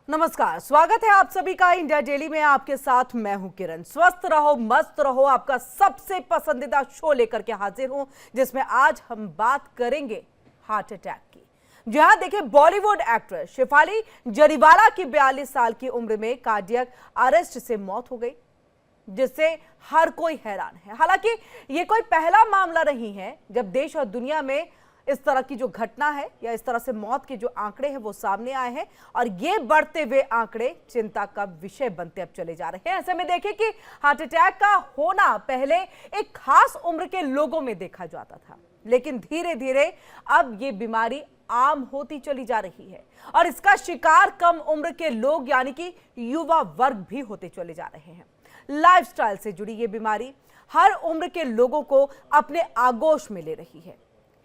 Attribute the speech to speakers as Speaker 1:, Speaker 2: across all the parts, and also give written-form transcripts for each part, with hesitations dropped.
Speaker 1: नमस्कार, स्वागत है आप सभी का इंडिया डेली में। आपके साथ मैं हूं किरण। स्वस्थ रहो, मस्त रहो, आपका सबसे पसंदीदा शो लेकर के हाजिर हूं, जिसमें आज हम बात करेंगे हार्ट अटैक की। जहां देखिए, बॉलीवुड एक्ट्रेस शेफाली जरीवाला की 42 साल की उम्र में कार्डियक अरेस्ट से मौत हो गई, जिससे हर कोई हैरान है। हालांकि ये कोई पहला मामला नहीं है जब देश और दुनिया में इस तरह की जो घटना है या इस तरह से मौत के जो आंकड़े हैं वो सामने आए हैं, और ये बढ़ते हुए आंकड़े चिंता का विषय बनते अब चले जा रहे हैं। ऐसे में देखें कि हार्ट अटैक का होना पहले एक खास उम्र के लोगों में देखा जाता था, लेकिन धीरे धीरे अब ये बीमारी आम होती चली जा रही है, और इसका शिकार कम उम्र के लोग यानी कि युवा वर्ग भी होते चले जा रहे हैं। लाइफस्टाइल से जुड़ी ये बीमारी हर उम्र के लोगों को अपने आगोश में ले रही है।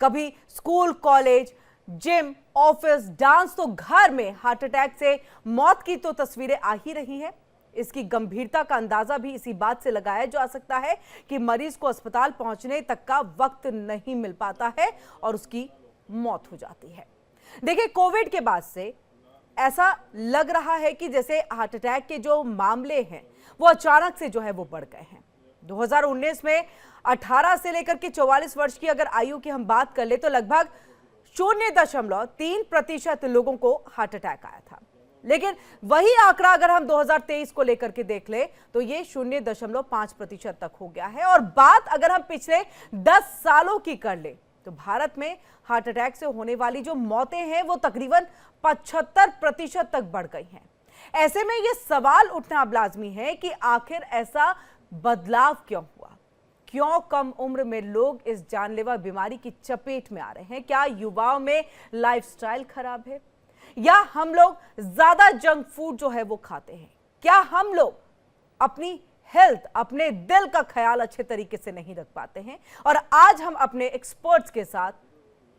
Speaker 1: कभी school, college, gym, office, dance, तो घर में हार्ट अटैक से मौत की तो तस्वीरें आ ही रही हैं। इसकी गंभीरता का अंदाजा भी इसी बात से लगाया जा सकता है कि मरीज को अस्पताल पहुंचने तक का वक्त नहीं मिल पाता है और उसकी मौत हो जाती है। देखिए, कोविड के बाद से ऐसा लग रहा है कि जैसे हार्ट अटैक के जो मामले हैं वो अचानक से जो है वो बढ़ गए हैं। 2019 में 18 से लेकर के 44 वर्ष की अगर आयु की हम बात कर ले तो लगभग 0.3% लोगों को हार्ट अटैक आया था, लेकिन वही आंकड़ा अगर हम 2023 को लेकर के देख ले तो ये 0.5% तक हो गया है। और बात अगर हम पिछले 10 सालों की कर ले तो भारत में हार्ट अटैक से होने वाली जो मौतें हैं वो तकरीबन 75% तक बढ़ गई हैं। ऐसे में ये सवाल उठना अब लाजमी है कि आखिर ऐसा बदलाव क्यों हुआ? क्यों कम उम्र में लोग इस जानलेवा बीमारी की चपेट में आ रहे हैं? क्या युवाओं में लाइफस्टाइल खराब है, या हम लोग ज्यादा जंक फूड जो है वो खाते हैं? क्या हम लोग अपनी हेल्थ, अपने दिल का ख्याल अच्छे तरीके से नहीं रख पाते हैं? और आज हम अपने एक्सपर्ट्स के साथ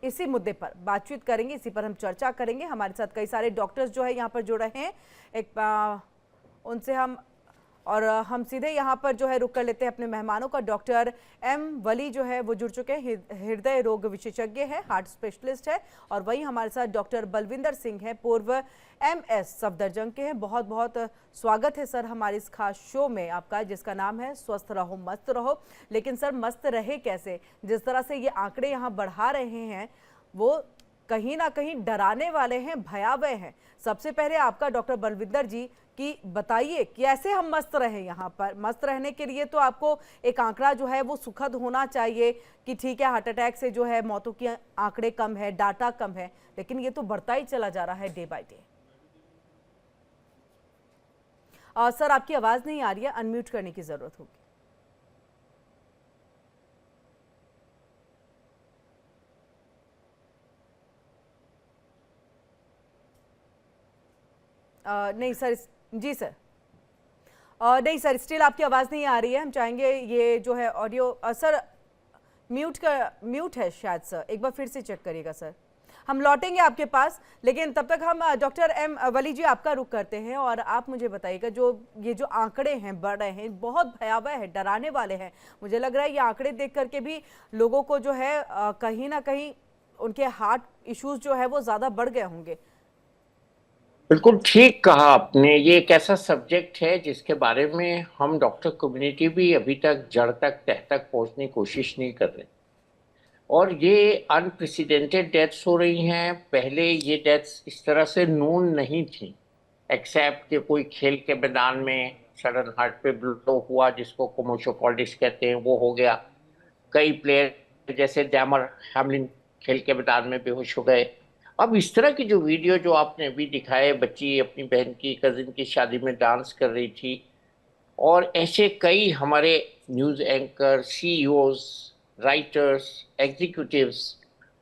Speaker 1: इसी मुद्दे पर बातचीत करेंगे, इसी पर हम चर्चा करेंगे। हमारे साथ कई सारे डॉक्टर्स जो है यहाँ पर जुड़ रहे हैं। उनसे हम सीधे यहाँ पर जो है रुक कर लेते हैं अपने मेहमानों का। डॉक्टर एम वली जो है वो जुड़ चुके हैं, हृदय रोग विशेषज्ञ है, हार्ट स्पेशलिस्ट है। और वही हमारे साथ डॉक्टर बलविंदर सिंह है, पूर्व MS सफदरजंग के हैं। बहुत बहुत स्वागत है सर हमारे इस खास शो में आपका, जिसका नाम है स्वस्थ रहो, मस्त रहो। लेकिन सर, मस्त रहे कैसे? जिस तरह से ये आंकड़े यहाँ बढ़ा रहे हैं वो कहीं ना कहीं डराने वाले हैं, भयावह हैं। सबसे पहले आपका डॉक्टर बलविंदर जी कि बताइए कैसे हम मस्त रहें। यहाँ पर मस्त रहने के लिए तो आपको एक आंकड़ा जो है वो सुखद होना चाहिए कि ठीक है, हार्ट अटैक से जो है मौतों की आंकड़े कम है, डाटा कम है, लेकिन ये तो बढ़ता ही चला जा रहा है डे बाय डे। सर, आपकी आवाज नहीं आ रही है, अनम्यूट करने की जरूरत होगी। नहीं सर, जी सर। नहीं सर, स्टिल आपकी आवाज़ नहीं आ रही है। हम चाहेंगे ये जो है ऑडियो सर म्यूट है शायद सर, एक बार फिर से चेक करिएगा सर। हम लौटेंगे आपके पास, लेकिन तब तक हम डॉक्टर एम वली जी आपका रुख करते हैं और आप मुझे बताइएगा ये जो आंकड़े हैं बढ़ रहे हैं, बहुत भयावह है, डराने वाले हैं। मुझे लग रहा है ये आंकड़े देख करके भी लोगों को जो है कहीं ना कहीं उनके हार्ट इश्यूज जो है वो ज़्यादा बढ़ गए होंगे।
Speaker 2: बिल्कुल ठीक कहा आपने। ये एक ऐसा सब्जेक्ट है जिसके बारे में हम डॉक्टर कम्युनिटी भी अभी तक जड़ तक तह तक पहुंचने की कोशिश नहीं कर रहे, और ये अनप्रेसिडेंटेड डेथ्स हो रही हैं। पहले ये डेथ्स इस तरह से नोन नहीं थी, एक्सेप्ट कि कोई खेल के मैदान में सडन हार्ट पे ब्लो हुआ जिसको कोमोशोकॉल्डिस कहते हैं, वो हो गया। कई प्लेयर जैसे डैमर हैमलिन खेल के मैदान में बेहोश हो गए। अब इस तरह की जो वीडियो जो आपने अभी दिखाए, बच्ची अपनी बहन की कजिन की शादी में डांस कर रही थी, और ऐसे कई हमारे news anchor, CEOs, writers, executives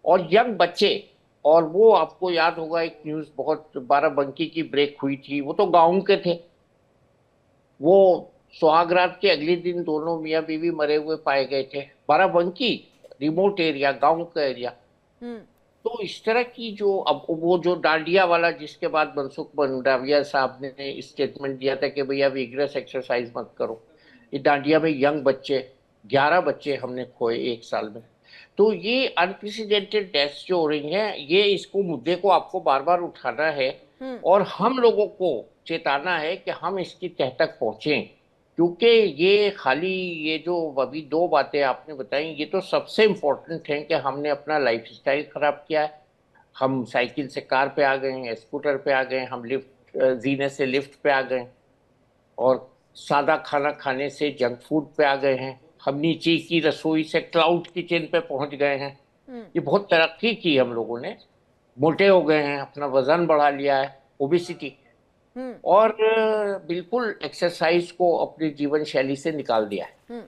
Speaker 2: और यंग बच्चे। और वो आपको याद होगा एक न्यूज़ बहुत बाराबंकी की ब्रेक हुई थी, वो तो गाँव के थे। वो सुहागरात के अगले दिन दोनों मियाँ बीवी मरे हुए पाए गए थे। बाराबंकी रिमोट एरिया, गांव का एरिया। तो इस तरह की जो अब वो जो डांडिया वाला, जिसके बाद मनसुख मंडाविया साहब ने स्टेटमेंट दिया था कि भैया विग्रस एक्सरसाइज मत करो, ये डांडिया में यंग बच्चे 11 बच्चे हमने खोए एक साल में। तो ये अनप्रेसिडेंटेड डेथ्स जो हो रही हैं, ये इसको मुद्दे को आपको बार बार उठाना है। और हम लोगों को चेताना है कि हम इसकी तह तक पहुंचें, क्योंकि ये खाली ये जो अभी दो बातें आपने बताई ये तो सबसे इम्पोर्टेंट है कि हमने अपना लाइफस्टाइल खराब किया है। हम साइकिल से कार पे आ गए हैं, स्कूटर पे आ गए हैं, हम लिफ्ट जीने से लिफ्ट पे आ गए, और सादा खाना खाने से जंक फूड पे आ गए हैं, हम नीचे की रसोई से क्लाउड किचन पे पहुंच गए हैं। ये बहुत तरक्की की हम लोगों ने, मोटे हो गए हैं, अपना वजन बढ़ा लिया है, ओबिसिटी, और बिल्कुल एक्सरसाइज को अपनी जीवन शैली से निकाल दिया है।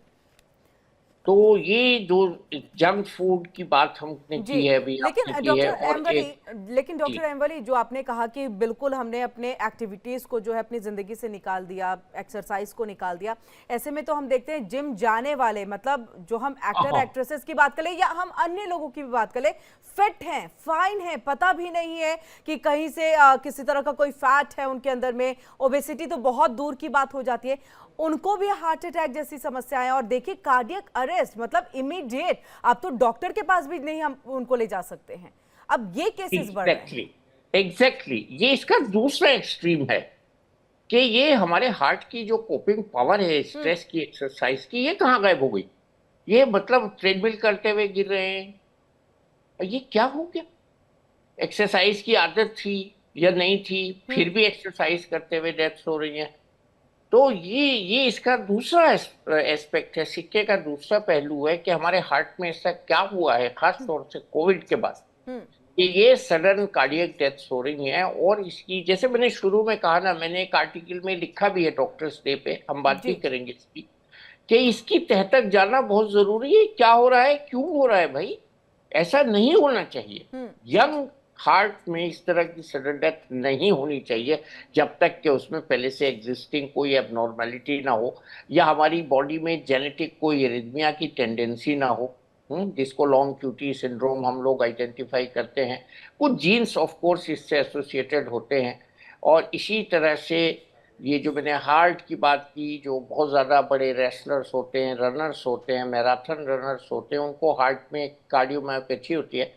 Speaker 2: तो ये जो जंक फूड की बात हमने
Speaker 1: जी,
Speaker 2: की है, अभी
Speaker 1: लेकिन
Speaker 2: आपने की है,
Speaker 1: डॉक्टर
Speaker 2: और
Speaker 1: एमवली,
Speaker 2: एक
Speaker 1: लेकिन
Speaker 2: जी,
Speaker 1: डॉक्टर एमवली, जो आपने कहा कि बिल्कुल हमने अपने एक्टिविटीज़ को जो है अपनी ज़िंदगी से निकाल दिया, एक्सरसाइज को निकाल दिया, ऐसे में तो हम देखते हैं जिम जाने वाले, मतलब जो हम एक्टर
Speaker 2: हाँ,
Speaker 1: एक्ट्रेसेस की बात करें या हम अन्य लोगों की भी बात करें, फिट हैं, फाइन हैं, पता भी नहीं है कि कहीं से किसी तरह का कोई फैट है उनके अंदर में, ओबेसिटी तो बहुत दूर की बात हो जाती है, उनको भी हार्ट अटैक जैसी समस्याएं, और देखिए कार्डियक अरेस्ट, मतलब इमीडिएट, अब तो डॉक्टर के पास भी नहीं हम उनको ले जा सकते हैं। अब ये केसेस बढ़ रहे हैं।
Speaker 2: एग्जैक्टली, एग्जैक्टली, ये इसका दूसरा एक्सट्रीम है कि ये हमारे हार्ट की जो कोपिंग पावर है स्ट्रेस की, एक्सरसाइज की, ये कहाँ गायब हो गई? ये मतलब ट्रेडमिल करते हुए गिर रहे हैं, ये क्या हो गया? एक्सरसाइज की आदत थी या नहीं थी, फिर भी एक्सरसाइज करते हुए डेथ्स हो रही हैं। तो ये इसका दूसरा एस्पेक्ट है, सिक्के का दूसरा पहलू है कि हमारे हार्ट में ऐसा क्या हुआ है, खास तौर से कोविड के बाद, कि ये सडन कार्डियक डेथ्स हो रही हैं। और इसकी, जैसे मैंने शुरू में कहा ना, मैंने एक आर्टिकल में लिखा भी है डॉक्टर्स डे पे, हम बात भी
Speaker 1: जी।
Speaker 2: करेंगे इसकी, कि इसकी तह तक जाना बहुत जरूरी है। क्या हो रहा है, क्यों हो रहा है भाई? ऐसा नहीं होना चाहिए। यंग हार्ट में इस तरह की सडन डेथ नहीं होनी चाहिए जब तक कि उसमें पहले से एग्जिस्टिंग कोई एबनॉर्मेलिटी ना हो, या हमारी बॉडी में जेनेटिक कोई एरिथमिया की टेंडेंसी ना हो, जिसको लॉन्ग क्यूटी सिंड्रोम हम लोग आइडेंटिफाई करते हैं। कुछ जीन्स ऑफ कोर्स इससे एसोसिएटेड होते हैं। और इसी तरह से ये जो मैंने हार्ट की बात की, जो बहुत ज़्यादा बड़े रेसलर्स होते हैं, रनर्स होते हैं, मैराथन रनर्स होते हैं, उनको हार्ट में कार्डियोमायोपैथी होती है,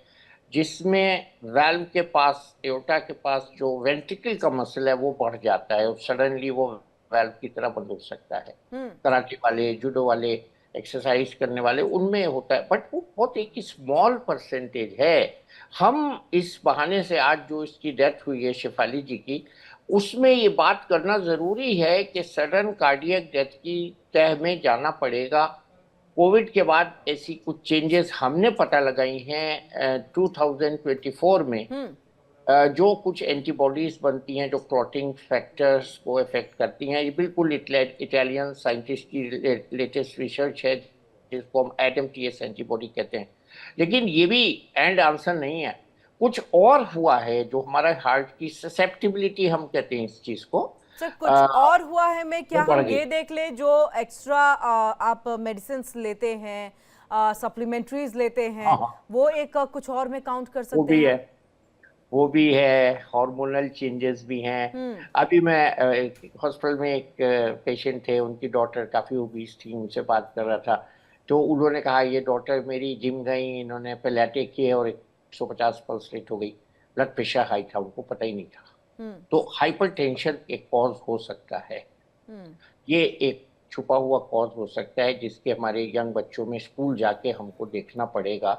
Speaker 2: जिसमें वैल्व के पास, एओर्टा के पास जो वेंट्रिकल का मसल है वो बढ़ जाता है, और सडनली वो वैल्व की तरह बंद हो सकता है। कराटे वाले, जूडो वाले, एक्सरसाइज करने वाले, उनमें होता है, बट वो बहुत एक स्मॉल परसेंटेज है। हम इस बहाने से आज जो इसकी डेथ हुई है शेफाली जी की, उसमें ये बात करना जरूरी है कि सडन कार्डियक डेथ की तह में जाना पड़ेगा। कोविड के बाद ऐसी कुछ चेंजेस हमने पता लगाई हैं 2024 में, जो कुछ एंटीबॉडीज बनती हैं जो क्लॉटिंग फैक्टर्स को इफेक्ट करती हैं। ये बिल्कुल इटालियन साइंटिस्ट की लेटेस्ट रिसर्च है, जिसको हम एडम टीएस एंटीबॉडी कहते हैं। लेकिन ये भी एंड आंसर नहीं है, कुछ और हुआ है जो हमारा हार्ट की ससेप्टिबिलिटी हम कहते हैं इस चीज को,
Speaker 1: सर कुछ और हुआ है मैं,
Speaker 2: वो
Speaker 1: क्या
Speaker 2: बढ़
Speaker 1: हम
Speaker 2: गई।
Speaker 1: ये देख लें जो एक्स्ट्रा आप मेडिसिन लेते हैं, सप्लीमेंट्रीज लेते हैं,
Speaker 2: हाँ, हाँ,
Speaker 1: वो एक कुछ और में काउंट कर
Speaker 2: वो
Speaker 1: सकते
Speaker 2: भी
Speaker 1: हैं
Speaker 2: है,
Speaker 1: हम?
Speaker 2: वो भी है, हार्मोनल चेंजेस भी हैं। अभी मैं हॉस्पिटल में एक पेशेंट थे, उनकी डॉटर काफ़ी ओबीस थी, उनसे बात कर रहा था, तो उन्होंने कहा ये डॉक्टर मेरी जिम गई, इन्होंने पिलाटे किए और 150 पल्स रेट हो गई, ब्लड प्रेशर हाई था, उनको पता ही नहीं था। तो हाइपरटेंशन एक कॉज हो सकता है, ये एक छुपा हुआ कॉज हो सकता है, जिसके हमारे यंग बच्चों में स्कूल जाके हमको देखना पड़ेगा।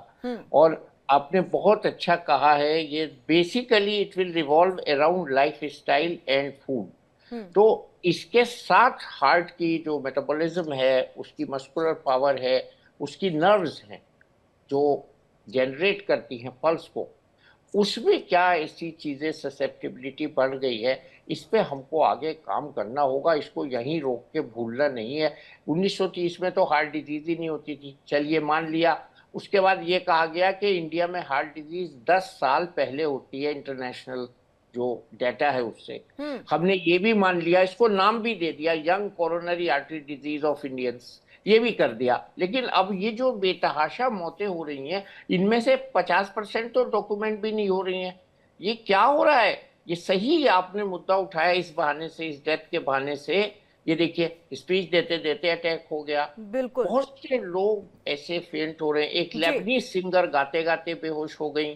Speaker 2: और आपने बहुत अच्छा कहा है, ये basically it will revolve around life style and food. तो इसके साथ हार्ट की जो मेटाबॉलिज्म है, उसकी मस्कुलर पावर है, उसकी नर्व्स हैं जो जनरेट करती हैं पल्स को, उसमें क्या ऐसी चीजें ससेप्टिबिलिटी बढ़ गई है, इस पे हमको आगे काम करना होगा, इसको यहीं रोक के भूलना नहीं है। 1930 में तो हार्ट डिजीज ही नहीं होती थी, चलिए मान लिया। उसके बाद ये कहा गया कि इंडिया में हार्ट डिजीज 10 साल पहले होती है, इंटरनेशनल जो डाटा है उससे। हमने ये भी मान लिया, इसको नाम भी दे दिया, young coronary artery disease of Indians, ये भी कर दिया। लेकिन अब ये जो बेतहाशा मौतें हो रही हैं, इनमें से 50% तो डॉक्यूमेंट भी नहीं हो रही हैं। ये क्या हो रहा है? ये सही आपने मुद्दा उठाया इस बहाने से, इस डेथ के बहाने से। ये देखिए, स्पीच देते देते अटैक हो गया,
Speaker 1: बिल्कुल।
Speaker 2: बहुत से लोग ऐसे फेंट हो रहे हैं, एक
Speaker 1: जी।
Speaker 2: लेबनीज सिंगर गाते गाते बेहोश हो गई,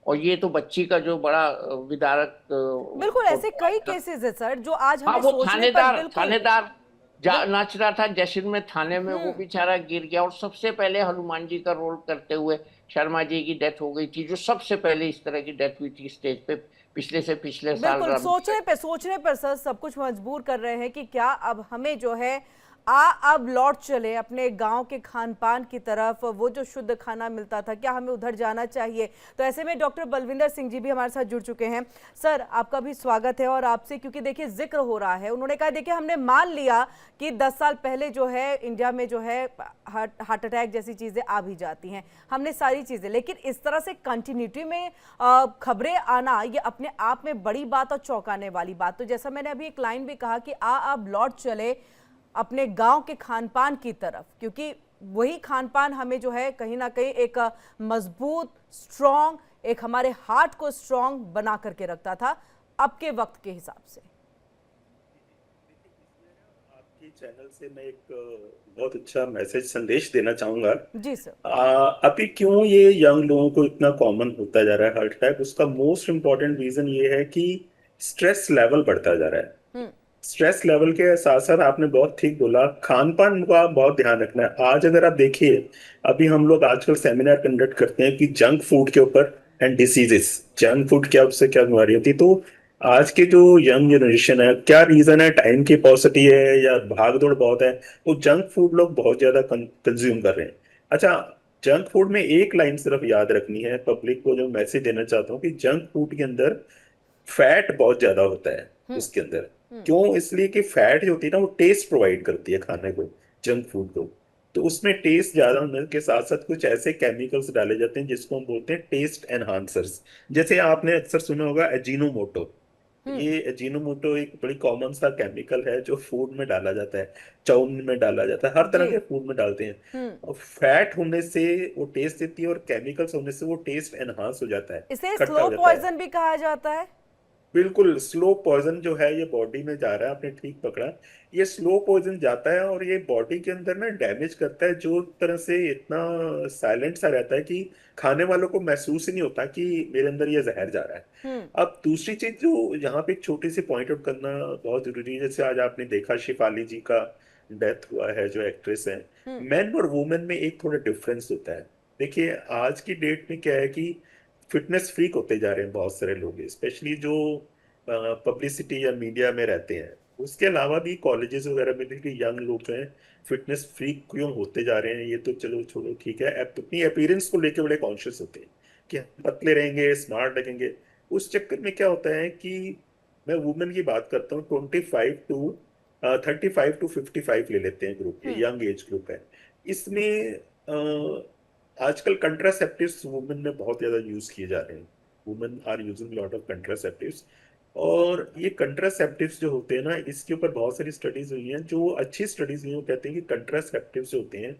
Speaker 2: और ये तो बच्ची का जो बड़ा विदारक
Speaker 1: बिल्कुल ऐसे
Speaker 2: फोटो
Speaker 1: कई
Speaker 2: आया।
Speaker 1: केसेस है सर जो आज
Speaker 2: हाँ,
Speaker 1: हमें
Speaker 2: वो
Speaker 1: सोचने पर
Speaker 2: थानेदार
Speaker 1: बिल्कुल
Speaker 2: थानेदार
Speaker 1: बिल
Speaker 2: नाच रहा था जश्न में थाने में, वो
Speaker 1: हम्म
Speaker 2: बेचारा गिर गया और सबसे पहले हनुमान जी का रोल करते हुए शर्मा जी की डेथ हो गई थी, जो सबसे पहले इस तरह की डेथ हुई थी स्टेज पे पिछले से पिछले साल
Speaker 1: बिल्कुल
Speaker 2: रमजान।
Speaker 1: सोचने पर सर सब कुछ मजबूर कर रहे हैं कि क्या अब हमें जो है अब लौट चले अपने गांव के खान पान की तरफ, वो जो शुद्ध खाना मिलता था क्या हमें उधर जाना चाहिए। तो ऐसे में डॉक्टर बलविंदर सिंह जी भी हमारे साथ जुड़ चुके हैं। सर आपका भी स्वागत है। और आपसे क्योंकि देखिए जिक्र हो रहा है, उन्होंने कहा देखिए हमने मान लिया कि 10 साल पहले जो है इंडिया में जो है हार्ट अटैक जैसी चीजें आ भी जाती हैं, हमने सारी चीजें, लेकिन इस तरह से कंटिन्यूटी में खबरें आना ये अपने आप में बड़ी बात और चौंकाने वाली बात। तो जैसा मैंने अभी एक लाइन भी कहा कि अब लौट चले अपने गांव के खान पान की तरफ, क्योंकि वही खान पान हमें जो है कहीं ना कहीं एक मजबूत स्ट्रांग, एक हमारे हार्ट को स्ट्रांग बना करके रखता था अब के वक्त के हिसाब से।
Speaker 3: आपकी चैनल से मैं एक बहुत अच्छा मैसेज संदेश देना चाहूंगा।
Speaker 1: जी सर।
Speaker 3: अभी क्यों ये यंग लोगों को इतना कॉमन होता जा रहा है हार्ट अटैक, उसका मोस्ट इम्पॉर्टेंट रीजन ये है कि स्ट्रेस लेवल बढ़ता जा रहा है।
Speaker 1: हम्म
Speaker 3: स्ट्रेस लेवल के साथ साथ आपने बहुत ठीक बोला, खान पान का बहुत ध्यान रखना है। आज अगर आप देखिए, अभी हम लोग आजकल सेमिनार कंडक्ट करते हैं कि जंक फूड के ऊपर एंड डिसीजेस, जंक फूड क्या, उससे क्या बीमारी होती है। तो आज के जो यंग जनरेशन है, क्या रीजन है, टाइम की पॉसिटी है या भाग दौड़ बहुत है, वो जंक फूड लोग बहुत ज्यादा कंज्यूम कर रहे हैं। अच्छा, जंक फूड में एक लाइन सिर्फ याद रखनी है, पब्लिक को जो मैसेज देना चाहता हूँ कि जंक फूड के अंदर फैट बहुत ज्यादा होता है
Speaker 1: हम्म
Speaker 3: उसके अंदर।
Speaker 1: हम्म
Speaker 3: क्यों? इसलिए कि फैट जो होती है ना, वो टेस्ट प्रोवाइड करती है खाने को, जंक फूड को। तो उसमें टेस्ट ज्यादा होने के साथ साथ कुछ ऐसे केमिकल्स डाले जाते हैं जिसको हम बोलते हैं टेस्ट एनहांसर्स। जैसे आपने अक्सर सुना होगा एजीनोमोटो।
Speaker 1: हम्म
Speaker 3: ये एजीनोमोटो एक बड़ी कॉमन सा केमिकल है जो फूड में डाला जाता है, चाउमीन में डाला जाता है, हर तरह
Speaker 1: जी।
Speaker 3: के फूड में डालते हैं।
Speaker 1: हम्म
Speaker 3: और फैट होने से वो टेस्ट देती है और केमिकल्स होने से वो टेस्ट एनहांस हो जाता है,
Speaker 1: इसे
Speaker 3: खट्टा
Speaker 1: स्लो
Speaker 3: हो जाता है।
Speaker 1: पॉइजन भी कहा जाता है।
Speaker 3: बिल्कुल स्लो पॉइजन जो है ये बॉडी में जा रहा है, आपने ठीक पकड़ा। ये स्लो पॉइजन जाता है और ये बॉडी के अंदर ना डैमेज करता है, जो तरह से इतना साइलेंट सा रहता है कि खाने वालों को महसूस ही नहीं होता कि मेरे अंदर ये जहर जा रहा है।
Speaker 1: हम्म
Speaker 3: अब दूसरी चीज जो यहाँ पे एक छोटी सी पॉइंट आउट करना बहुत जरूरी है, जैसे आज आपने देखा शिफाली जी का डेथ हुआ है, जो एक्ट्रेस है।
Speaker 1: हम्म
Speaker 3: मेन और वुमेन में एक थोड़ा डिफरेंस होता है। देखिए आज की डेट में क्या है कि फिटनेस फ्रीक होते जा रहे हैं बहुत सारे लोग, स्पेशली जो पब्लिसिटी या मीडिया में रहते हैं। उसके अलावा भी कॉलेजेस वगैरह में भी यंग लोग जो हैं फिटनेस फ्रीक क्यों होते जा रहे हैं, ये तो चलो छोड़ो, ठीक है। अपनी अपीयरेंस को लेके बड़े कॉन्शियस होते हैं कि हम पतले रहेंगे, स्मार्ट लगेंगे। उस चक्कर में क्या होता है कि मैं वुमेन की बात करता हूँ, 35 टू 55 ले लेते हैं ग्रुप, ये
Speaker 1: हम्म
Speaker 3: यंग एज ग्रुप है। इसमें आजकल कंट्रासेप्टिव्स वुमेन में बहुत ज्यादा यूज किए जा रहे हैं। Women are using lot of contraceptives. और ये कंट्रासेप्टिव्स जो होते हैं ना, इसके ऊपर बहुत सारी स्टडीज हुई हैं, जो अच्छी स्टडीज हुई हैं। वो कहते हैं कि कंट्रासेप्टिव्स जो होते हैं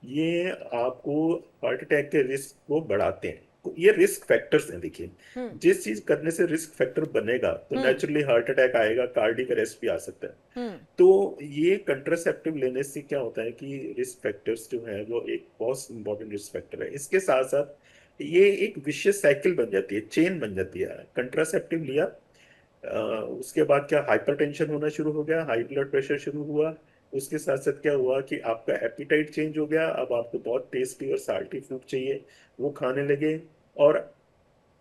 Speaker 3: ये आपको हार्ट अटैक के रिस्क को बढ़ाते हैं। तो ये रिस्क फैक्टर्स हैं, देखिए।
Speaker 1: हम्म
Speaker 3: जिस चीज करने से रिस्क फैक्टर बनेगा तो
Speaker 1: हम्म
Speaker 3: नेचुरली हार्ट अटैक आएगा, कार्डियक अरेस्ट भी आ सकता है।
Speaker 1: हम्म
Speaker 3: तो ये कंट्रासेप्टिव लेने से क्या होता है कि रिस्क फैक्टर्स जो है वो एक बहुत इंपॉर्टेंट रिस्क फैक्टर है। इसके साथ साथ ये एक विशियस साइकिल बन जाती है, चेन बन जाती है। कंट्रासेप्टिव लिया, उसके बाद क्या, हाइपरटेंशन होना शुरू हो गया, हाई ब्लड प्रेशर शुरू हुआ। उसके साथ साथ क्या हुआ कि आपका एपिटाइट चेंज हो गया, अब आपको बहुत टेस्टी और साल्टी फूड चाहिए, वो खाने लगे। और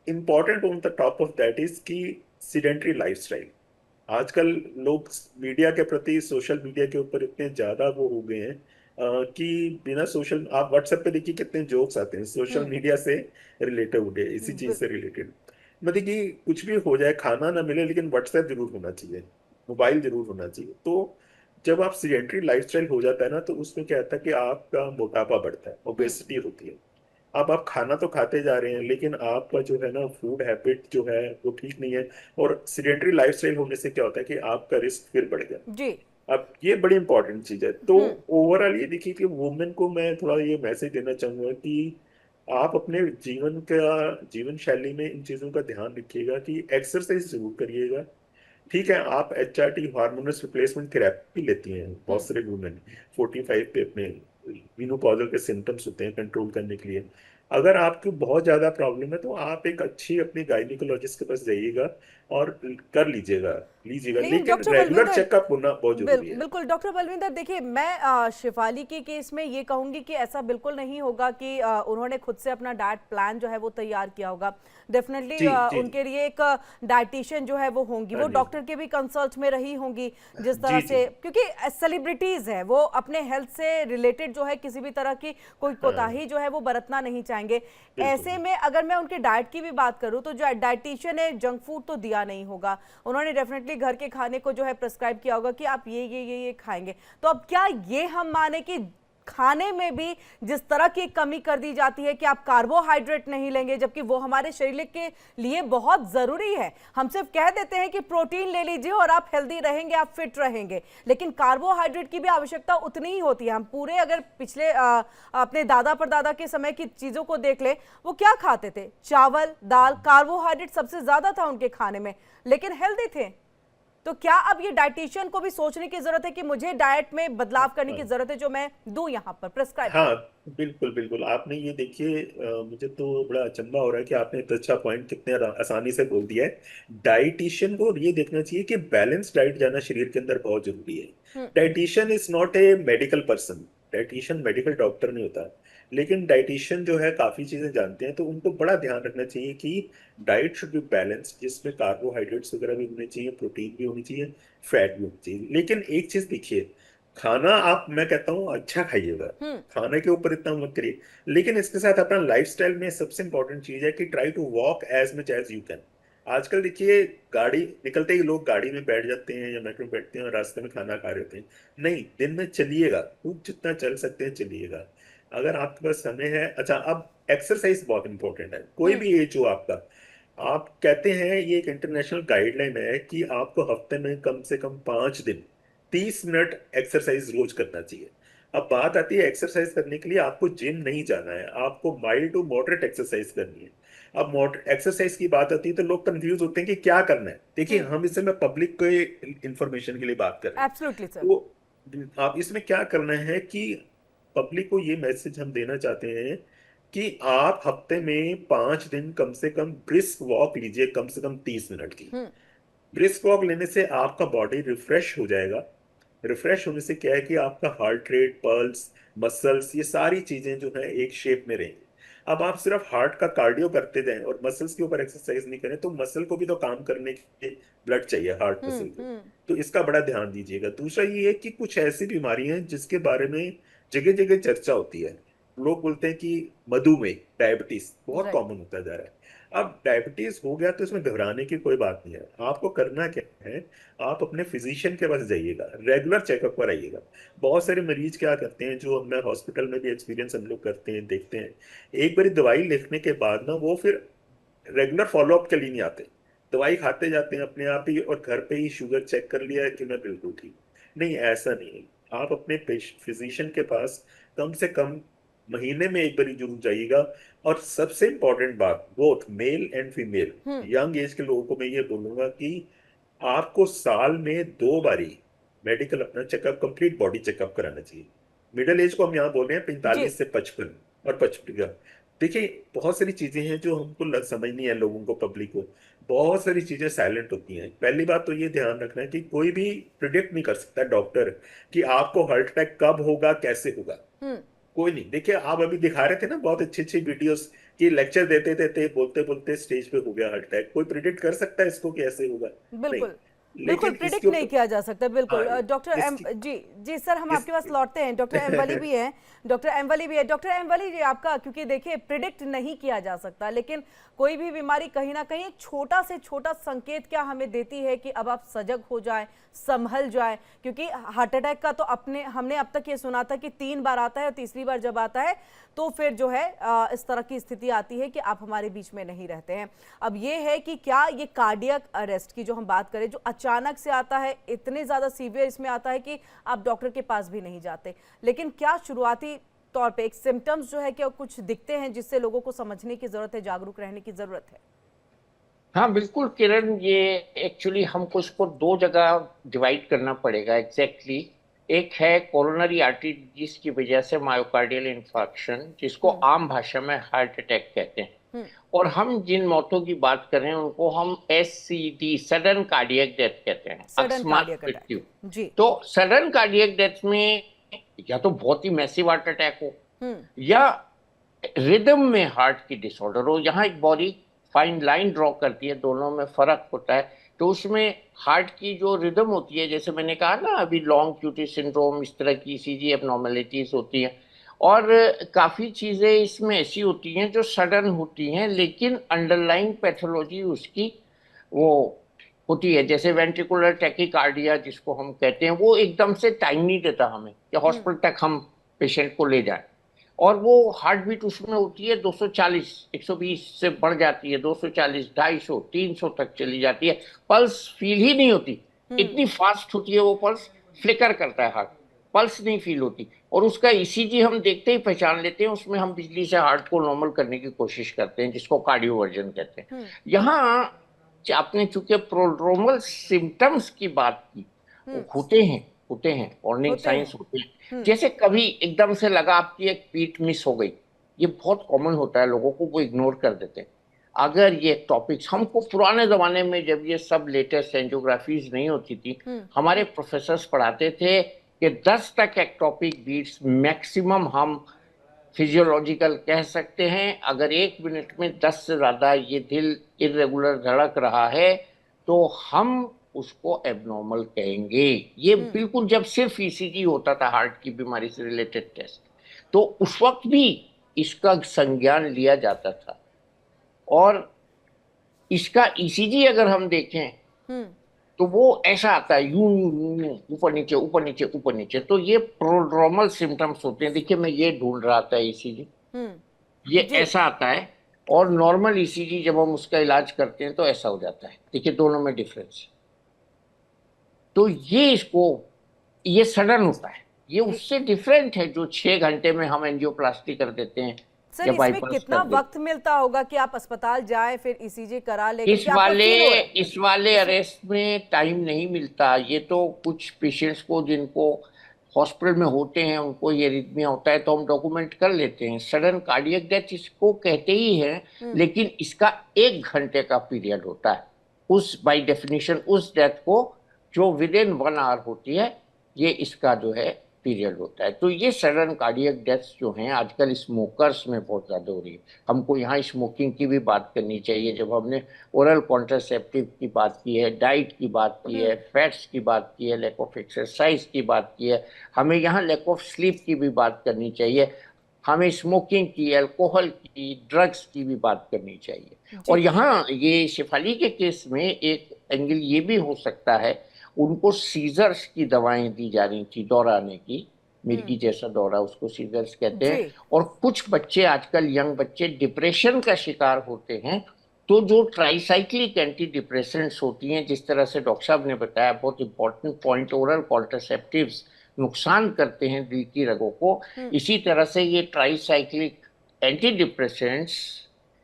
Speaker 3: important on the top of that is कि सीडेंट्री लाइफस्टाइल। आजकल लोग मीडिया के प्रति, सोशल मीडिया के ऊपर इतने ज्यादा वो हो गए हैं कि बिना सोशल, आप व्हाट्सएप पे देखिए कितने जोक्स आते हैं सोशल
Speaker 1: हम्म
Speaker 3: मीडिया से रिलेटेड हो गए, इसी चीज से रिलेटेड। मतलब कि कुछ भी हो जाए, खाना ना मिले लेकिन व्हाट्सएप जरूर होना चाहिए, मोबाइल जरूर होना चाहिए। तो जब आप सीडेंट्री लाइफस्टाइल हो जाता है ना, तो उसमें क्या होता है कि आपका मोटापा बढ़ता है,
Speaker 1: हम्म
Speaker 3: ओबेसिटी होती है। अब आप खाना तो खाते जा रहे हैं लेकिन आपका जो है ना फूड हैबिट जो है वो ठीक नहीं है। और सीडेंट्री लाइफस्टाइल होने से क्या होता है कि आपका रिस्क फिर बढ़ गया।
Speaker 1: जी।
Speaker 3: अब ये बड़ी इंपॉर्टेंट चीज है। तो
Speaker 1: हम्म
Speaker 3: ओवरऑल ये देखिए कि वुमेन को मैं थोड़ा ये मैसेज देना चाहूंगा कि आप अपने जीवन शैली में इन चीजों का ध्यान रखिएगा कि एक्सरसाइज जरूर करिएगा। ठीक है, आप HRT हार्मोनस रिप्लेसमेंट थेरेपी लेती हैं बहुत
Speaker 1: हम्म
Speaker 3: सारे वुमेन, 45 पे अपने मीनोपॉजल के सिम्टम्स होते हैं कंट्रोल करने के लिए। अगर आपको बहुत ज्यादा प्रॉब्लम है तो आप एक अच्छी अपनी गायनिकोलॉजिस्ट के पास जाइएगा और कर लीजिएगा लीजिएगा,
Speaker 1: लेकिन
Speaker 3: लेकिन
Speaker 1: डॉक्टर
Speaker 3: रेगुलर
Speaker 1: बलविंदर,
Speaker 3: चेकअप होना बहुत जरूरी है।
Speaker 1: बिल्कुल डॉक्टर बलविंदर, देखिए मैं शिफाली के केस में ये कहूंगी कि ऐसा बिल्कुल नहीं होगा कि उन्होंने खुद से अपना डाइट प्लान जो है वो तैयार किया होगा। डेफिनेटली
Speaker 3: जी जी जी।
Speaker 1: उनके लिए एक डाइटिशियन जो है वो होंगी,
Speaker 3: हाँ
Speaker 1: वो
Speaker 3: जी
Speaker 1: डॉक्टर के भी कंसल्ट में रही होंगी जिस तरह
Speaker 3: जी जी।
Speaker 1: से, क्योंकि सेलिब्रिटीज है वो, अपने हेल्थ से रिलेटेड जो है किसी भी तरह की कोई
Speaker 3: हाँ
Speaker 1: कोताही जो है वो बरतना नहीं चाहेंगे।
Speaker 3: बिल्कुल।
Speaker 1: ऐसे में अगर मैं उनके डाइट की भी बात करूं तो जो डाइटिशियन ने जंक फूड तो दिया नहीं होगा, उन्होंने डेफिनेटली घर के खाने को जो है प्रिस्क्राइब किया होगा कि आप ये खाएंगे। तो अब क्या ये हम माने कि खाने में भी जिस तरह की कमी कर दी जाती है कि आप कार्बोहाइड्रेट नहीं लेंगे, जबकि वो हमारे शरीर के लिए बहुत जरूरी है। हम सिर्फ कह देते हैं कि प्रोटीन ले लीजिए और आप हेल्दी रहेंगे, आप फिट रहेंगे, लेकिन कार्बोहाइड्रेट की भी आवश्यकता उतनी ही होती है। हम पूरे अगर पिछले अपने दादा परदादा के समय की चीजों को देख ले, वो क्या खाते थे? चावल, दाल, कार्बोहाइड्रेट सबसे ज्यादा था उनके खाने में, लेकिन हेल्दी थे। तो क्या अब ये डाइटिशियन को भी सोचने की जरूरत है कि मुझे डाइट में बदलाव करने की
Speaker 3: हाँ
Speaker 1: जरूरत है, जो मैं दूं यहाँ पर प्रिस्क्राइब
Speaker 3: हाँ
Speaker 1: करूं?
Speaker 3: बिल्कुल बिल्कुल। आपने ये देखिए, मुझे तो बड़ा अचंभा हो रहा है कि आपने इतना अच्छा पॉइंट कितने आसानी से बोल दिया है। डाइटिशियन को ये देखना चाहिए कि बैलेंस डाइट जाना शरीर के अंदर बहुत जरूरी है।
Speaker 1: Hmm.
Speaker 3: Dietitian is not a medical person, dietitian medical doctor नहीं होता, लेकिन डाइटिशियन जो है काफी चीजें जानते हैं, तो उनको बड़ा ध्यान रखना चाहिए कि डाइट शुड बी बैलेंस, जिसमें कार्बोहाइड्रेट्स वगैरह भी होने चाहिए, प्रोटीन भी होनी चाहिए, फैट भी होनी चाहिए। लेकिन एक चीज देखिए, खाना आप, मैं कहता हूँ अच्छा खाइएगा,
Speaker 1: हम्म।
Speaker 3: खाने के ऊपर इतना मत करिए, लेकिन इसके साथ अपना लाइफस्टाइल में सबसे इंपॉर्टेंट चीज है कि try to walk as much as you can. आजकल देखिए, गाड़ी निकलते ही लोग गाड़ी में बैठ जाते हैं या मेट्रो में बैठते हैं और रास्ते में खाना खा रहे होते हैं। नहीं, दिन में चलिएगा, खूब जितना चल सकते हैं चलिएगा, अगर आपके पास समय है। अच्छा, अब एक्सरसाइज बहुत इंपॉर्टेंट है, कोई
Speaker 1: हम्म।
Speaker 3: भी एज हो आपका। आप कहते हैं, ये एक इंटरनेशनल गाइडलाइन है कि आपको हफ्ते में कम से कम 5 दिन 30 मिनट एक्सरसाइज रोज करना चाहिए। अब बात आती है एक्सरसाइज करने के लिए, आपको जिम नहीं जाना है, आपको माइल्ड टू मॉडरेट एक्सरसाइज करनी है। अब मॉडरेट एक्सरसाइज की बात आती है तो लोग कंफ्यूज होते हैं कि क्या करना है। देखिए,
Speaker 1: हम्म।
Speaker 3: हम इससे, मैं पब्लिक के इंफॉर्मेशन के लिए बात कर रहे हैं,
Speaker 1: एब्सोल्युटली सर।
Speaker 3: तो आप इसमें क्या करना है कि पब्लिक को ये मैसेज हम देना चाहते हैं कि आप हफ्ते में 5 दिन कम से कम ब्रिस्क वॉक लीजिए, कम से कम 30 मिनट की।
Speaker 1: हम्म।
Speaker 3: ब्रिस्क वॉक लेने से आपका बॉडी रिफ्रेश हो जाएगा। रिफ्रेश होने से क्या है कि आपका हार्ट रेट, पल्स, मसल्स, ये सारी चीजें जो है एक शेप में रहेंगी। अब आप सिर्फ हार्ट का कार्डियो करते जाएं और मसल्स के ऊपर एक्सरसाइज नहीं करें, तो मसल को भी तो काम करने के ब्लड चाहिए, हार्ट
Speaker 1: हम्म।
Speaker 3: मसल को।
Speaker 1: हम्म।
Speaker 3: तो इसका बड़ा ध्यान दीजिएगा। दूसरा ये है कि कुछ ऐसी बीमारियां हैं जिसके बारे में जगह जगह चर्चा होती है। लोग बोलते हैं कि मधुमेह, डायबिटीज बहुत
Speaker 1: राइट।
Speaker 3: कॉमन होता जा रहा है। अब डायबिटीज हो गया तो इसमें घबराने की कोई बात नहीं है। आपको करना क्या है, आप अपने फिजिशियन के पास जाइएगा, रेगुलर चेकअप पर आइएगा। बहुत सारे मरीज क्या करते हैं, जो हमें हॉस्पिटल में भी एक्सपीरियंस हम लोग करते हैं, देखते हैं, एक बारी दवाई लिखने के बाद ना वो फिर रेगुलर फॉलोअप के लिए नहीं आते। दवाई खाते जाते हैं अपने आप ही और घर पे ही शुगर चेक कर लिया है कि मैं बिल्कुल ठीक। नहीं, ऐसा नहीं है। आप अपने फिजिशियन के पास कम से कम महीने में एक बारी जरूर जाइएगा। और सबसे इंपॉर्टेंट बात, both male and female,
Speaker 1: hmm.
Speaker 3: Young age के लोगों को मैं ये बोलूंगा कि आपको साल में 2 बारी मेडिकल अपना चेकअप, कंप्लीट बॉडी चेकअप कराना चाहिए। मिडिल एज को हम यहाँ बोल रहे हैं
Speaker 1: जी।
Speaker 3: 45 से 55 और 55 का। देखिए, बहुत सारी चीजें हैं जो हमको समझ नहीं है, लोगों को, पब्लिक को। बहुत सारी चीजें साइलेंट होती हैं। पहली बात तो ये ध्यान रखना है कि कोई भी प्रिडिक्ट नहीं कर सकता डॉक्टर कि आपको हार्ट अटैक कब होगा, कैसे होगा।
Speaker 1: हम्म।
Speaker 3: कोई नहीं। देखिए, आप अभी दिखा रहे थे ना बहुत अच्छी अच्छी वीडियोस, कि लेक्चर देते देते बोलते बोलते स्टेज पे हो गया हार्ट अटैक। कोई प्रिडिक्ट कर सकता है इसको कि ऐसे होगा? नहीं।
Speaker 1: बिल्कुल। बिल्कुल
Speaker 3: लेकिन इसके
Speaker 1: प्रिडिक्ट नहीं
Speaker 3: ऊपर,
Speaker 1: किया जा सकता, बिल्कुल।
Speaker 3: हाँ,
Speaker 1: डॉक्टर एम
Speaker 3: इसकी
Speaker 1: जी। जी सर, हम
Speaker 3: इस
Speaker 1: आपके पास लौटते हैं। डॉक्टर एम वली भी हैं, डॉक्टर एम वली भी है। डॉक्टर एम वली जी, आपका, क्योंकि देखिए प्रिडिक्ट नहीं किया जा सकता, लेकिन कोई भी बीमारी कहीं ना कहीं एक छोटा से छोटा संकेत क्या हमें देती है कि अब आप सजग हो जाएं, संभल जाएं। क्योंकि हार्ट अटैक का तो हमने अब तक ये सुना था कि 3 बार आता है और तीसरी बार जब आता है तो फिर जो है इस तरह की स्थिति आती है कि आप हमारे बीच में नहीं रहते हैं। अब ये है कि क्या ये कार्डियक अरेस्ट की जो हम बात करें, जो अचानक से आता है, इतने ज्यादा सीवियर इसमें आता है कि आप डॉक्टर के पास भी नहीं जाते, लेकिन क्या शुरुआती तौर पे एक सिम्टम्स जो है क्या कुछ दिखते हैं जिससे लोगों को समझने की जरूरत है, जागरूक रहने की जरूरत है?
Speaker 2: हाँ बिल्कुल किरण, ये एक्चुअली हमको इसको दो जगह डिवाइड करना पड़ेगा एग्जैक्टली। एक है कोरोनरी आर्टरी डिजीज की वजह से मायोकार्डियल इंफार्क्शन, जिसको आम भाषा में हार्ट अटैक कहते हैं। और हम जिन मौतों की बात कर रहे हैं उनको हम SCD, सडन कार्डियक डेथ कहते हैं,
Speaker 1: सडन
Speaker 2: अकस्मात
Speaker 1: कार्डियक
Speaker 2: मृत्यु।
Speaker 1: अटैक। जी।
Speaker 2: तो सडन कार्डियक डेथ में या तो बहुत ही मैसिव हार्ट अटैक हो,
Speaker 1: हम्म।
Speaker 2: या रिदम में हार्ट की डिसऑर्डर हो। यहाँ एक बॉडी फाइन लाइन ड्रॉ करती है, दोनों में फर्क होता है। तो उसमें हार्ट की जो रिदम होती है, जैसे मैंने कहा ना अभी, लॉन्ग क्यूटी सिंड्रोम, इस तरह की ECG एबनॉर्मेलिटीज होती हैं। और काफी चीजें इसमें ऐसी होती हैं जो सडन होती हैं, लेकिन अंडरलाइंग पैथोलॉजी उसकी वो होती है। जैसे वेंट्रिकुलर टैकीकार्डिया जिसको हम कहते हैं, वो एकदम से टाइम नहीं देता हमें कि हॉस्पिटल तक हम पेशेंट को ले जाएं। और वो हार्ट बीट उसमें होती है 240, 120 से बढ़ जाती है, 240, 250, 300 तक चली जाती है। पल्स फील ही नहीं होती, इतनी फास्ट होती है वो पल्स, फ्लिकर करता है हार्ट, पल्स नहीं फील होती। और उसका ECG हम देखते ही पहचान लेते हैं, उसमें हम बिजली से हार्ट को नॉर्मल करने की कोशिश करते हैं, जिसको कार्डियोवर्जन कहते हैं। यहाँ आपने चूंकि प्रोड्रोमल सिम्टम्स की बात की, वो होते हैं वार्निंग
Speaker 1: होते
Speaker 2: साइंस
Speaker 1: हैं।
Speaker 2: होते हैं। जैसे कभी एकदम से लगा आपकी एक पीठ मिस हो गई, ये बहुत कॉमन होता है, लोगों को वो इग्नोर कर देते हैं। अगर ये टॉपिक्स हमको पुराने जमाने में, जब ये सब लेटेस्ट एंजियोग्राफीज नहीं होती थी, हमारे प्रोफेसर्स पढ़ाते थे कि 10 तक एक्टोपिक बीट्स मैक्सिमम हम फिजियोलॉजिकल कह सकते हैं। अगर 1 मिनट में 10 से ज्यादा ये दिल इरेगुलर धड़क रहा है तो हम उसको एबनॉर्मल कहेंगे। ये बिल्कुल जब सिर्फ ECG होता था हार्ट की बीमारी से रिलेटेड टेस्ट, तो उस वक्त भी इसका संज्ञान लिया जाता था। और इसका ECG अगर हम देखें तो वो ऐसा आता है, यूं यूं यूं, ऊपर नीचे ऊपर नीचे ऊपर नीचे। तो ये प्रोड्रोमल सिम्टम्स होते हैं। देखिए मैं ये ढूंढ रहा था ECG, ये
Speaker 1: जी।
Speaker 2: ऐसा आता है। और नॉर्मल ECG जब हम उसका इलाज करते हैं तो ऐसा हो जाता है। देखिए दोनों में डिफरेंस। तो ये सडन होता है, ये उससे डिफरेंट है जो 6 घंटे में हम एंजियोप्लास्टी कर देते हैं
Speaker 1: सर
Speaker 2: या
Speaker 1: इसमें
Speaker 2: बाईपास
Speaker 1: कितना
Speaker 2: कर देते
Speaker 1: वक्त मिलता होगा कि आप अस्पताल जाएं फिर ECG करा ले,
Speaker 2: हैं।
Speaker 1: क्योंकि आपको फील हो रहा है
Speaker 2: इस वाले अरेस्ट में टाइम नहीं मिलता। ये तो कुछ पेशेंट्स को जिनको हॉस्पिटल में होते हैं उनको ये रिदमिया होता है तो हम डॉक्यूमेंट कर लेते हैं। सडन कार्डियक डेथ इसको कहते ही हैं, लेकिन इसका 1 घंटे का पीरियड होता है उस, बाय डेफिनेशन, उस डेथ को जो विद इन 1 आवर होती है, ये इसका जो है पीरियड होता है। तो ये सडन कार्डियक डेथ्स जो हैं आजकल स्मोकर्स में बहुत ज्यादा हो रही है। हमको यहाँ स्मोकिंग की भी बात करनी चाहिए। जब हमने ओरल कॉन्ट्रासेप्टिव की बात की है, डाइट की बात की है, फैट्स की बात की है, लैक ऑफ एक्सरसाइज की बात की है, हमें यहाँ लैक ऑफ स्लीप की भी बात करनी चाहिए। हमें स्मोकिंग की, अल्कोहल की, ड्रग्स की भी बात करनी चाहिए। और
Speaker 1: जी।
Speaker 2: यहाँ ये शेफाली के केस में एक एंगल ये भी हो सकता है, उनको सीजर्स की दवाएं दी जा रही थी दौरा आने की, मिर्गी जैसा दौरा, उसको सीजर्स कहते
Speaker 1: जी।
Speaker 2: हैं। और कुछ बच्चे आजकल, यंग बच्चे, डिप्रेशन का शिकार होते हैं। तो जो ट्राईसाइक्लिक एंटी डिप्रेसेंट्स होती हैं, जिस तरह से डॉक्टर साहब ने बताया, बहुत इंपॉर्टेंट पॉइंट, ओरल कॉन्ट्रासेप्टिव्स नुकसान करते हैं दिल की रगों को, इसी तरह से ये ट्राईसाइक्लिक एंटी डिप्रेसेंट्स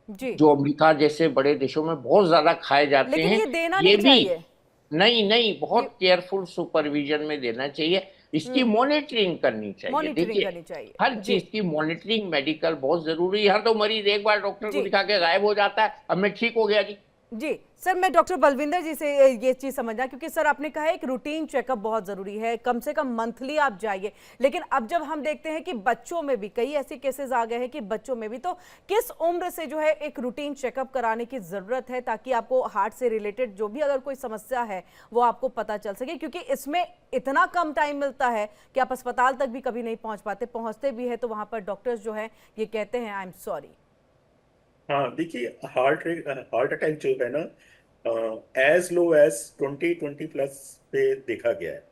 Speaker 1: जी।
Speaker 2: जो अमेरिका जैसे बड़े देशों में बहुत ज्यादा खाए जाते
Speaker 1: लेकिन
Speaker 2: हैं,
Speaker 1: ये देना
Speaker 2: ये
Speaker 1: नहीं
Speaker 2: भी
Speaker 1: चाहिए।
Speaker 2: नहीं,
Speaker 1: ये
Speaker 2: बहुत केयरफुल सुपरविजन में देना चाहिए। इसकी मॉनिटरिंग करनी चाहिए।
Speaker 1: मॉनिटरिंग
Speaker 2: देखिए
Speaker 1: करनी चाहिए।
Speaker 2: हर
Speaker 1: जी।
Speaker 2: चीज की मॉनिटरिंग मेडिकल बहुत जरूरी है। हर तो मरीज एक बार डॉक्टर को
Speaker 1: जी।
Speaker 2: दिखा के गायब हो जाता है, अब मैं ठीक हो गया जी।
Speaker 1: जी सर, मैं डॉक्टर बलविंदर जी से ये चीज समझना, क्योंकि सर आपने कहा है एक रूटीन चेकअप बहुत जरूरी है, कम से कम मंथली आप जाइए। लेकिन अब जब हम देखते हैं कि बच्चों में भी कई ऐसे केसेस आ गए हैं कि बच्चों में भी, तो किस उम्र से जो है एक रूटीन चेकअप कराने की जरूरत है, ताकि आपको हार्ट से रिलेटेड जो भी अगर कोई समस्या है वो आपको पता चल सके? क्योंकि इसमें इतना कम टाइम मिलता है कि आप अस्पताल तक भी कभी नहीं पहुंच पाते, पहुंचते भी है तो वहां पर डॉक्टर्स जो है ये कहते हैं आई एम सॉरी।
Speaker 3: हाँ देखिए, हार्ट अटैक जो है ना, एज लो एज 20 प्लस पे देखा गया है।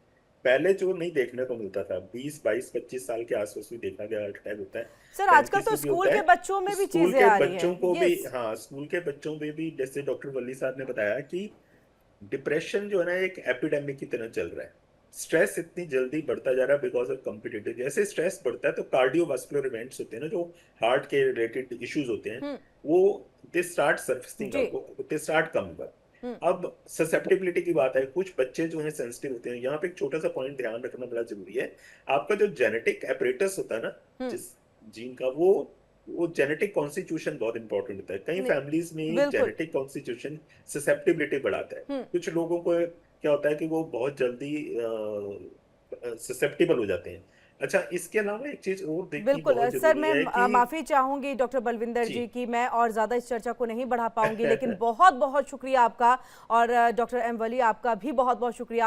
Speaker 3: पहले जो नहीं देखने को मिलता था, 20 22 25 साल के आसपास भी देखा गया हार्ट अटैक होता है।
Speaker 1: सर आजकल
Speaker 3: 35
Speaker 1: तो
Speaker 3: में भी
Speaker 1: स्कूल
Speaker 3: होता
Speaker 1: के
Speaker 3: है।
Speaker 1: बच्चों में भी
Speaker 3: स्कूल
Speaker 1: चीजें
Speaker 3: के
Speaker 1: आ रही
Speaker 3: बच्चों
Speaker 1: हैं।
Speaker 3: को भी,
Speaker 1: यस।
Speaker 3: हाँ स्कूल के बच्चों में भी, जैसे डॉक्टर वली साहब ने बताया कि डिप्रेशन जो है ना एक एपिडेमिक की तरह चल रहा है। स्ट्रेस इतनी जल्दी बढ़ता जा रहा है बिकॉज ऑफ कॉम्पिटिटिव। जैसे स्ट्रेस बढ़ता है तो कार्डियोवास्कुलर इवेंट्स होते हैं ना, जो हार्ट के रिलेटेड इश्यूज होते हैं, वो दे स्टार्ट सर्फेसिंग
Speaker 1: जी।
Speaker 3: Up, they start coming up. अब ससेप्टिबिलिटी की बात है, कुछ बच्चे जो है सेंसिटिव होते हैं। यहाँ पे एक छोटा सा पॉइंट ध्यान रखना बड़ा जरूरी है। आपका जो जेनेटिक एपरेटस होता है ना, जिस जीन का, वो जेनेटिक कॉन्स्टिट्यूशन बहुत इंपॉर्टेंट होता है। कई
Speaker 1: नहीं,
Speaker 3: फैमिलीज में
Speaker 1: बिल्कुल।
Speaker 3: जेनेटिक कॉन्स्टिट्यूशन ससेप्टिबिलिटी बढ़ाता है। कुछ लोगों को क्या होता है कि वो बहुत जल्दी ससेप्टिबल हो जाते हैं। अच्छा, इसके अलावा एक चीज और देखनी
Speaker 1: बिल्कुल
Speaker 3: बहुत
Speaker 1: सर,
Speaker 3: जरूरी
Speaker 1: मैं
Speaker 3: है कि
Speaker 1: माफ़ी चाहूंगी डॉक्टर बलविंदर
Speaker 3: जी
Speaker 1: जी की मैं और ज़्यादा इस चर्चा को नहीं बढ़ा पाऊंगी, लेकिन बहुत बहुत शुक्रिया आपका। और डॉक्टर एम वली, आपका भी बहुत बहुत शुक्रिया।